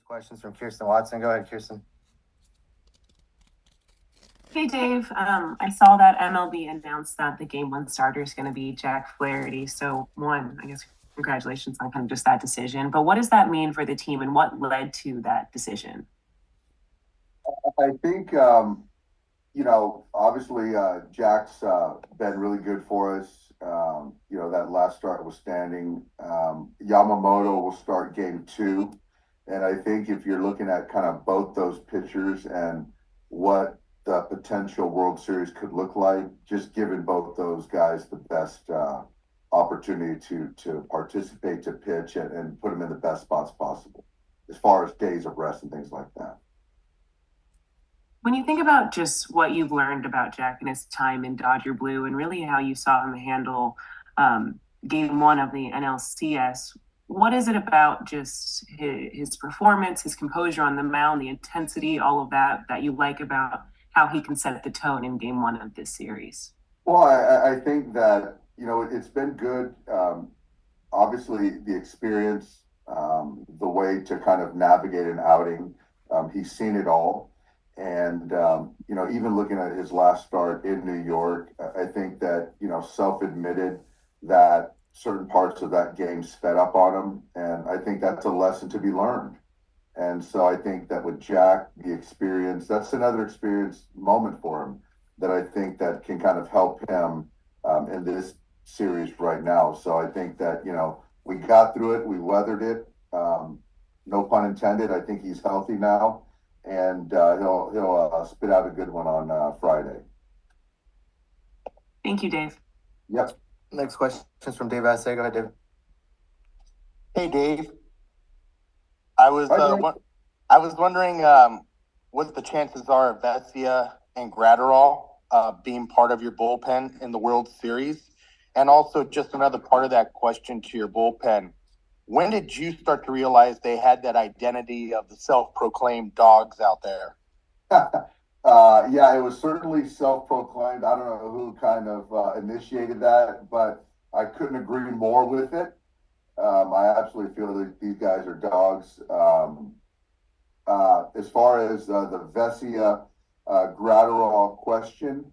Questions from Kirsten Watson. Go ahead, Kirsten. Hey, Dave. I saw that MLB announced that the game one starter is going to be Jack Flaherty. So, one, I guess, congratulations on kind of just that decision. But what does that mean for the team and what led to that decision? I think, obviously Jack's been really good for us. That last start was standing. Yamamoto will start game two. And I think if you're looking at kind of both those pitchers and what the potential World Series could look like, just giving both those guys the best opportunity to participate, to pitch, and put them in the best spots possible as far as days of rest and things like that. When you think about just what you've learned about Jack and his time in Dodger Blue and really how you saw him handle game one of the NLCS, what is it about just his performance, his composure on the mound, the intensity, all of that you like about how he can set the tone in game one of this series? Well, I think that, it's been good. Obviously, the experience, the way to kind of navigate an outing, he's seen it all. And, even looking at his last start in New York, I think that, self-admitted that certain parts of that game sped up on him. And I think that's a lesson to be learned. And so I think that with Jack, the experience, that's another experience moment for him that I think that can kind of help him in this series right now. So I think that, we got through it, we weathered it. No pun intended. I think he's healthy now. And he'll spit out a good one on Friday. Thank you, Dave. Yep. Next question is from Dave Assay. Go ahead, Dave. Hey, Dave. I was wondering what the chances are of Vesia and Graterol being part of your bullpen in the World Series, and also just another part of that question to your bullpen. When did you start to realize they had that identity of the self-proclaimed dogs out there? Yeah, it was certainly self-proclaimed. I don't know who kind of initiated that, but I couldn't agree more with it. I absolutely feel that these guys are dogs. As far as the Vesia Graterol question,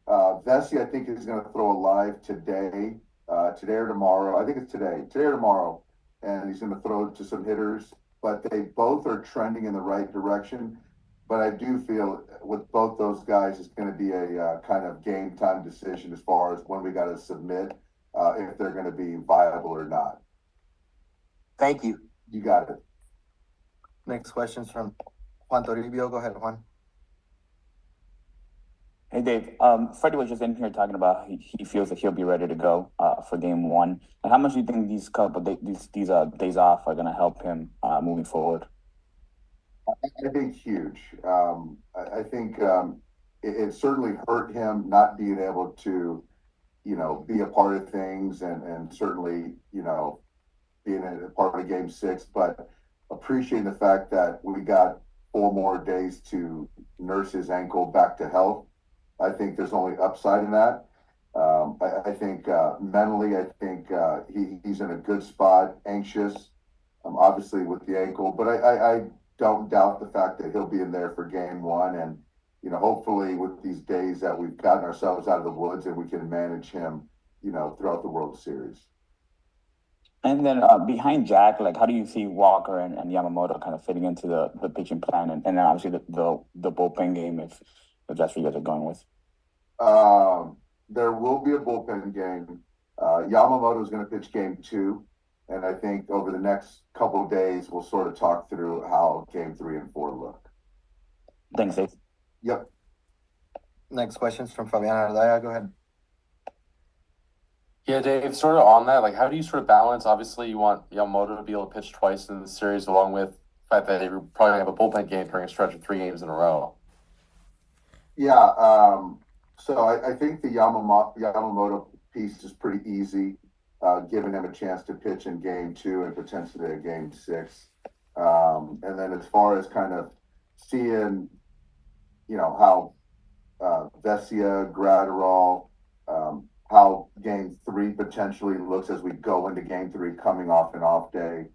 Vesia, I think, is going to throw a live today or tomorrow. I think it's today or tomorrow. And he's going to throw to some hitters, but they both are trending in the right direction. But I do feel with both those guys, it's going to be a kind of game time decision as far as when we got to submit, if they're going to be viable or not. Thank you. You got it. Next question's from Juan Toribio. Go ahead, Juan. Hey, Dave. Freddie was just in here talking about he feels that he'll be ready to go for game one. And how much do you think these these days off are going to help him moving forward? I think huge. I think it certainly hurt him not being able to, be a part of things and certainly, being a part of game six, but appreciating the fact that we got 4 more days to nurse his ankle back to health. I think there's only upside in that. I think mentally, I think he's in a good spot, anxious, obviously with the ankle, but I don't doubt the fact that he'll be in there for game one. And, hopefully with these days that we've gotten ourselves out of the woods and we can manage him, throughout the World Series. And then behind Jack, how do you see Walker and Yamamoto kind of fitting into the pitching plan and then obviously the bullpen game if that's what you guys are going with? There will be a bullpen game. Yamamoto is going to pitch game 2. And I think over the next couple of days, we'll sort of talk through how game 3 and 4 look. Thanks, Dave. Yep. Next question's from Fabiana Ardaya. Go ahead. Yeah, Dave, sort of on that, how do you sort of balance? Obviously, you want Yamamoto to be able to pitch twice in the series, along with the fact that you're probably going to have a bullpen game during a stretch of 3 games in a row. Yeah, so I think the Yamamoto piece is pretty easy, giving him a chance to pitch in game 2 and potentially a game 6. And then as far as kind of seeing, how Vesia, Graterol, how game 3 potentially looks as we go into game 3 coming off an off day,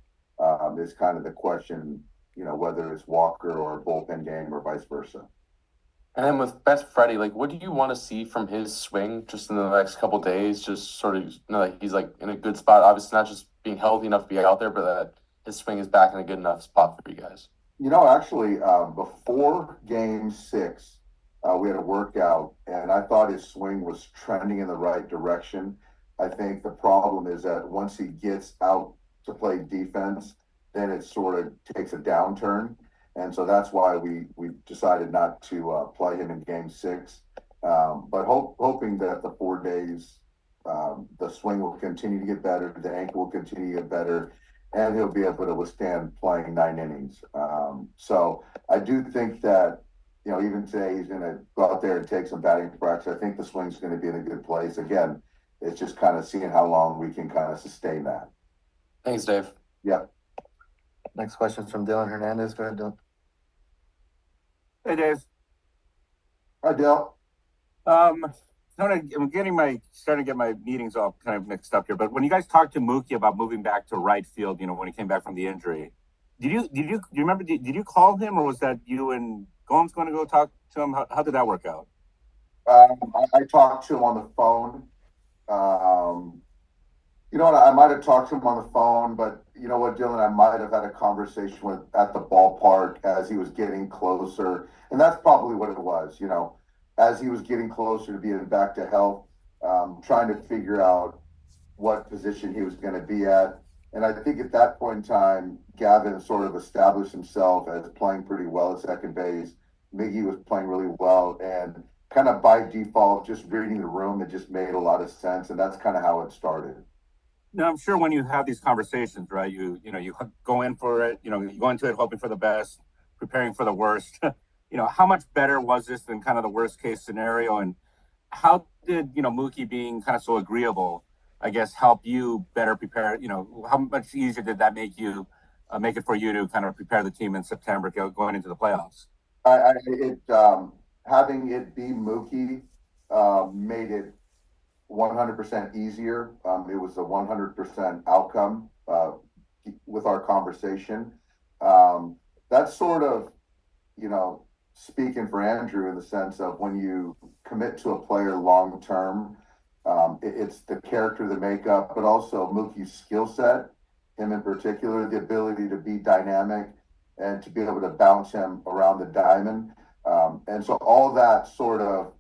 is kind of the question, whether it's Walker or bullpen game or vice versa. And then with Betts, Freddie, like, what do you want to see from his swing just in the next couple of days? Just sort of know that he's like in a good spot. Obviously, not just being healthy enough to be out there, but that his swing is back in a good enough spot for you guys. Actually, before Game 6, we had a workout, and I thought his swing was trending in the right direction. I think the problem is that once he gets out to play defense, then it sort of takes a downturn. And so that's why we decided not to play him in Game 6. But hoping that the 4 days, the swing will continue to get better, the ankle will continue to get better, and he'll be able to withstand playing 9 innings. So I do think that, even today he's going to go out there and take some batting practice. I think the swing's going to be in a good place. Again, it's just kind of seeing how long we can kind of sustain that. Thanks, Dave. Yeah. Next question is from Dylan Hernandez. Go ahead, Dylan. Hey, Dave. Hi, Dale. I'm starting to get my meetings all kind of mixed up here. But when you guys talked to Mookie about moving back to right field, when he came back from the injury, do you remember? Did you call him, or was that you and Gomes going to go talk to him? How did that work out? I talked to him on the phone. I might have talked to him on the phone, but you know what, Dylan, I might have had a conversation at the ballpark as he was getting closer, and that's probably what it was. As he was getting closer to being back to health, trying to figure out what position he was going to be at. And I think at that point in time, Gavin sort of established himself as playing pretty well at second base. Miggy was playing really well, and kind of by default, just reading the room, it just made a lot of sense, and that's kind of how it started. Now, I'm sure when you have these conversations, right, you go in for it, you go into it hoping for the best, preparing for the worst. How much better was this than kind of the worst case scenario? And how did, Mookie being kind of so agreeable, I guess, help you better prepare? How much easier did that make it for you to kind of prepare the team in September going into the playoffs? Having it be Mookie made it 100% easier. It was a 100% outcome with our conversation. That's sort of, speaking for Andrew in the sense of when you commit to a player long term, it's the character, the makeup, but also Mookie's skill set, him in particular, the ability to be dynamic and to be able to bounce him around the diamond. And so all that sort of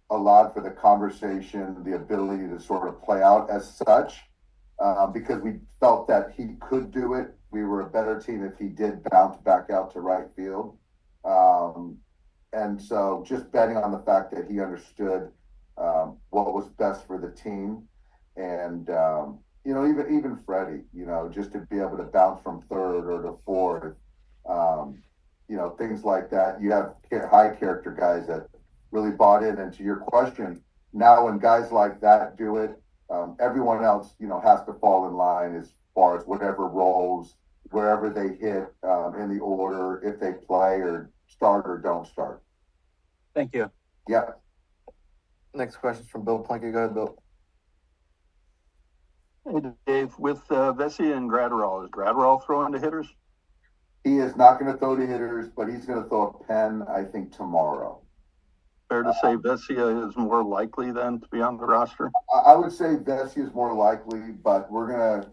allowed for the conversation, the ability to sort of play out as such, because we felt that he could do it. We were a better team if he did bounce back out to right field. And so just betting on the fact that he understood what was best for the team. And, even Freddie, just to be able to bounce from third or to fourth, things like that. You have high character guys that really bought in. And to your question, now when guys like that do it, everyone else, has to fall in line as far as whatever roles, wherever they hit in the order, if they play or start or don't start. Thank you. Yeah. Next question is from Bill Plunkett. Go ahead, Bill. Hey, Dave, with Vesia and Graterol, is Graterol throwing to hitters? He is not going to throw to hitters, but he's going to throw a pen, I think, tomorrow. Fair to say Vesia is more likely then to be on the roster? I would say Vesia is more likely, but we're going to,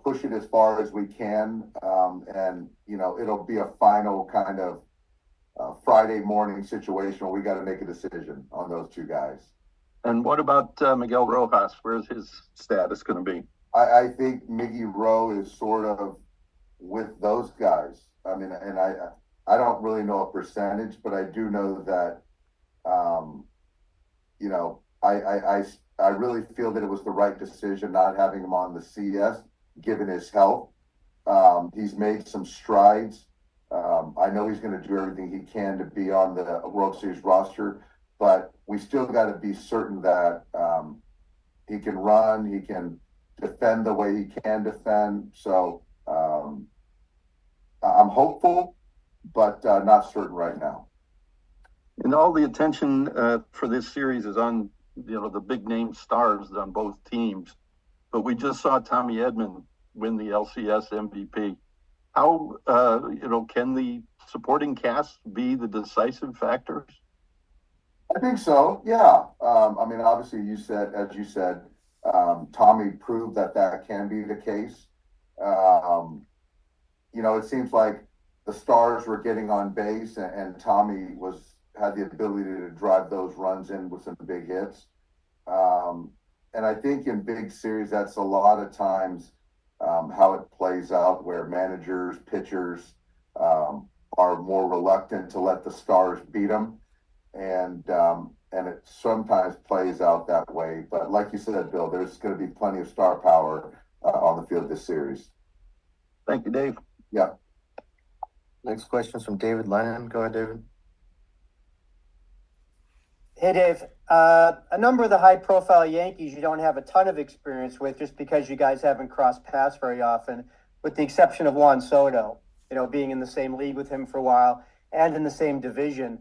push it as far as we can. And, it'll be a final kind of Friday morning situation where we got to make a decision on those two guys. And what about Miguel Rojas? Where's his status going to be? I think Miggy Rowe is sort of with those guys. I mean, and I don't really know a percentage, but I do know that, I really feel that it was the right decision not having him on the CS, given his health. He's made some strides. I know he's going to do everything he can to be on the World Series roster, but we still got to be certain that he can run, he can defend the way he can defend. So I'm hopeful, but not certain right now. And all the attention for this series is on, the big name stars on both teams. But we just saw Tommy Edman win the LCS MVP. How, can the supporting cast be the decisive factors? I think so. Yeah. I mean, obviously, as you said, Tommy proved that can be the case. It seems like the stars were getting on base, and Tommy had the ability to drive those runs in with some big hits. And I think in big series, that's a lot of times how it plays out, where managers, pitchers are more reluctant to let the stars beat them, and it sometimes plays out that way. But like you said, Bill, there's going to be plenty of star power on the field this series. Thank you, Dave. Yeah. Next question is from David Lennon. Go ahead, David. Hey, Dave. A number of the high-profile Yankees you don't have a ton of experience with, just because you guys haven't crossed paths very often, with the exception of Juan Soto, being in the same league with him for a while and in the same division.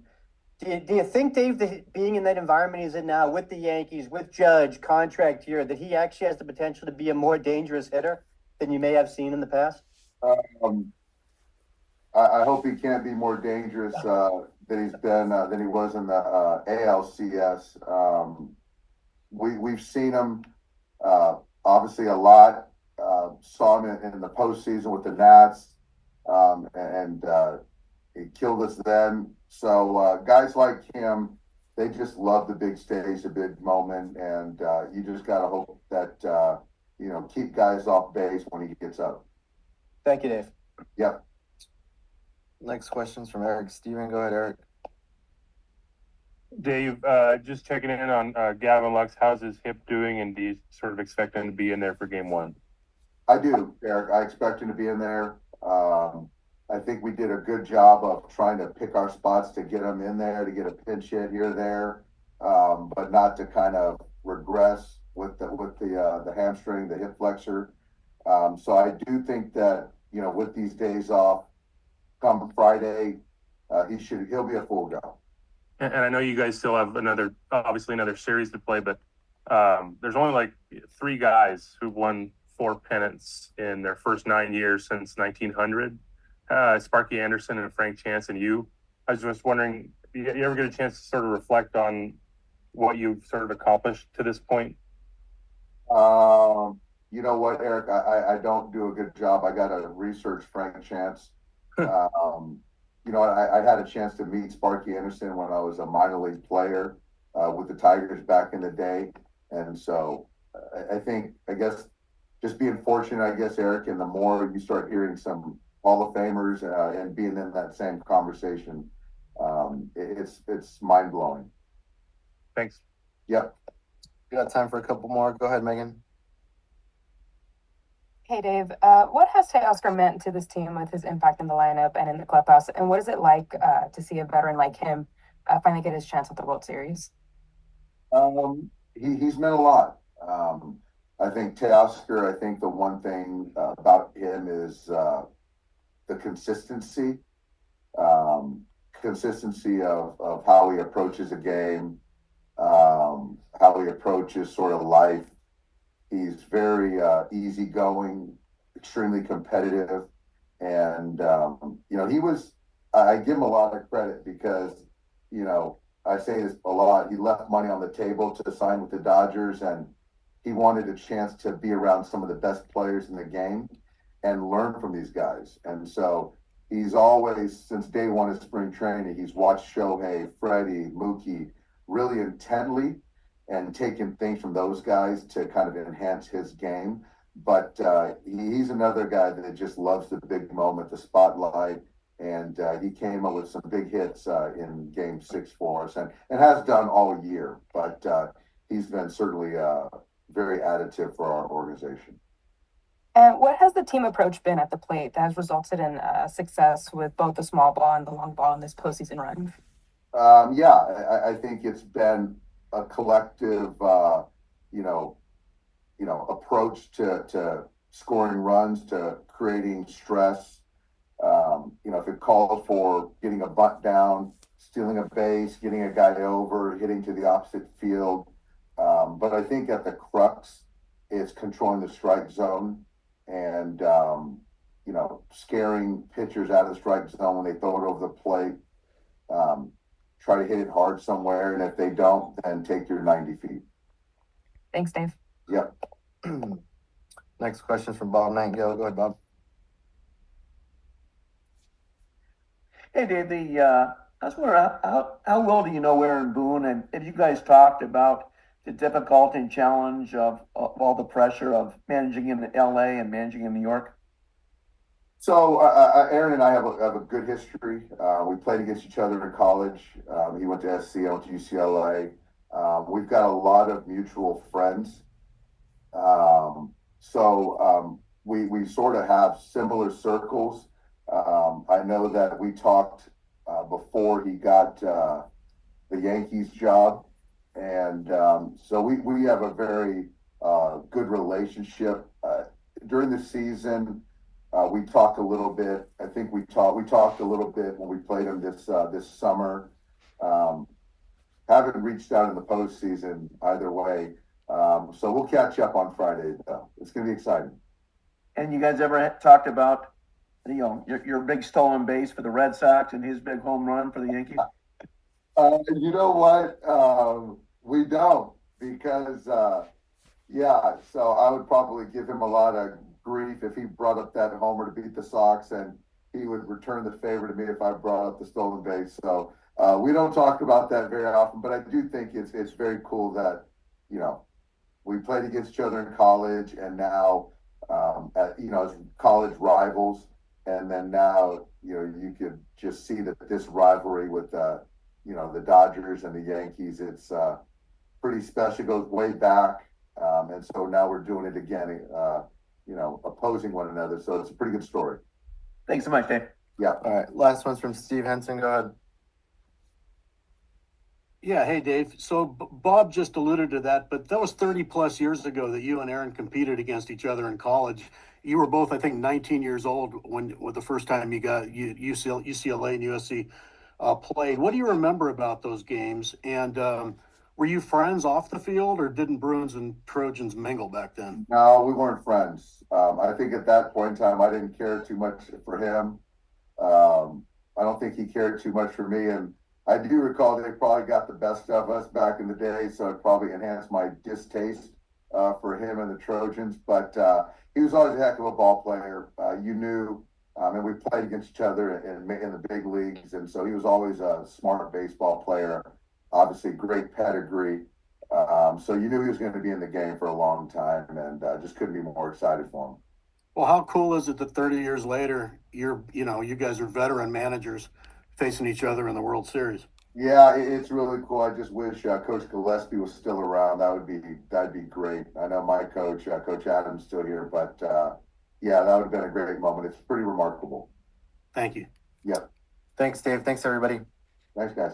Do you think, Dave, that being in that environment he's in now with the Yankees, with Judge, contract year, that he actually has the potential to be a more dangerous hitter than you may have seen in the past? I hope he can't be more dangerous than he was in the ALCS. We've seen him obviously a lot. Saw him in the postseason with the Nats, and he killed us then. So guys like him, they just love the big stage, the big moment, and you just got to hope that keep guys off base when he gets up. Thank you, Dave. Yep. Next question's from Eric Steven. Go ahead, Eric. Dave, just checking in on Gavin Lux. How's his hip doing, and do you sort of expect him to be in there for game one? I do, Eric. I expect him to be in there. I think we did a good job of trying to pick our spots to get him in there, to get a pinch hit here or there, but not to kind of regress with the hamstring, the hip flexor. So I do think that, with these days off, come Friday, he'll be a full go. And I know you guys still have another series to play, but there's only like 3 guys who won 4 pennants in their first 9 years since 1900. Sparky Anderson and Frank Chance and you. I was just wondering, you ever get a chance to sort of reflect on what you've sort of accomplished to this point? You know what, Eric? I don't do a good job. I got to research Frank Chance. I had a chance to meet Sparky Anderson when I was a minor league player with the Tigers back in the day. And so I guess just being fortunate, Eric, and the more you start hearing some Hall of Famers and being in that same conversation, it's mind blowing. Thanks. Yep. We got time for a couple more. Go ahead, Megan. Hey, Dave. What has Teoscar meant to this team with his impact in the lineup and in the clubhouse? And what is it like to see a veteran like him finally get his chance at the World Series? He's meant a lot. I think Teoscar, the one thing about him is the consistency. Consistency of how he approaches a game, how he approaches sort of life. He's very easygoing, extremely competitive, and I give him a lot of credit because I say this a lot. He left money on the table to sign with the Dodgers, and he wanted a chance to be around some of the best players in the game and learn from these guys. And so he's always, since day one of spring training, he's watched Shohei, Freddie, Mookie really intently and taking things from those guys to kind of enhance his game. But he's another guy that just loves the big moment, the spotlight, and he came up with some big hits in Game 6 for us and has done all year. But he's been certainly very additive for our organization. And what has the team approach been at the plate that has resulted in success with both the small ball and the long ball in this postseason run? I think it's been a collective, approach to scoring runs, to creating stress. If it calls for getting a bunt down, stealing a base, getting a guy over, hitting to the opposite field. But I think at the crux is controlling the strike zone. And, scaring pitchers out of the strike zone when they throw it over the plate. Try to hit it hard somewhere, and if they don't, then take your 90 feet. Thanks, Dave. Yep. Next question from Bob Nightingale. Go ahead, Bob. Hey, Dave, I was wondering how well do you know Aaron Boone, and have you guys talked about the difficulty and challenge of all the pressure of managing in LA and managing in New York? So Aaron and I have a good history. We played against each other in college. He went to SC, I went to UCLA. We've got a lot of mutual friends. We sort of have similar circles. I know that we talked before he got the Yankees job. And so we have a very good relationship. During the season, we talked a little bit. I think we talked a little bit when we played him this summer. Haven't reached out in the postseason either way. So we'll catch up on Friday, though. It's going to be exciting. And you guys ever talked about, your big stolen base for the Red Sox and his big home run for the Yankees? You know what? We don't, because, so I would probably give him a lot of grief if he brought up that homer to beat the Sox, and he would return the favor to me if I brought up the stolen base. So we don't talk about that very often, but I do think it's very cool that, we played against each other in college, and now, as college rivals. And then now, you could just see that this rivalry with, the Dodgers and the Yankees, it's pretty special. It goes way back. And so now we're doing it again, opposing one another. So it's a pretty good story. Thanks so much, Dave. Yeah. All right. Last one's from Steve Henson. Go ahead. Yeah, hey Dave. So Bob just alluded to that, but that was 30 plus years ago that you and Aaron competed against each other in college. You were both, I think, 19 years old when the first time you got UCLA and USC played. What do you remember about those games? And were you friends off the field, or didn't Bruins and Trojans mingle back then? No, we weren't friends. I think at that point in time, I didn't care too much for him. I don't think he cared too much for me, and I do recall they probably got the best of us back in the day, so it probably enhanced my distaste for him and the Trojans. But he was always a heck of a ball player. You knew, and we played against each other in the big leagues, and so he was always a smart baseball player. Obviously, great pedigree. So you knew he was going to be in the game for a long time, and just couldn't be more excited for him. Well, how cool is it that 30 years later, you guys are veteran managers facing each other in the World Series? Yeah, it's really cool. I just wish Coach Gillespie was still around. That'd be great. I know my coach, Coach Adams, still here, but that would have been a great moment. It's pretty remarkable. Thank you. Yeah. Thanks, Dave. Thanks, everybody. Thanks, guys.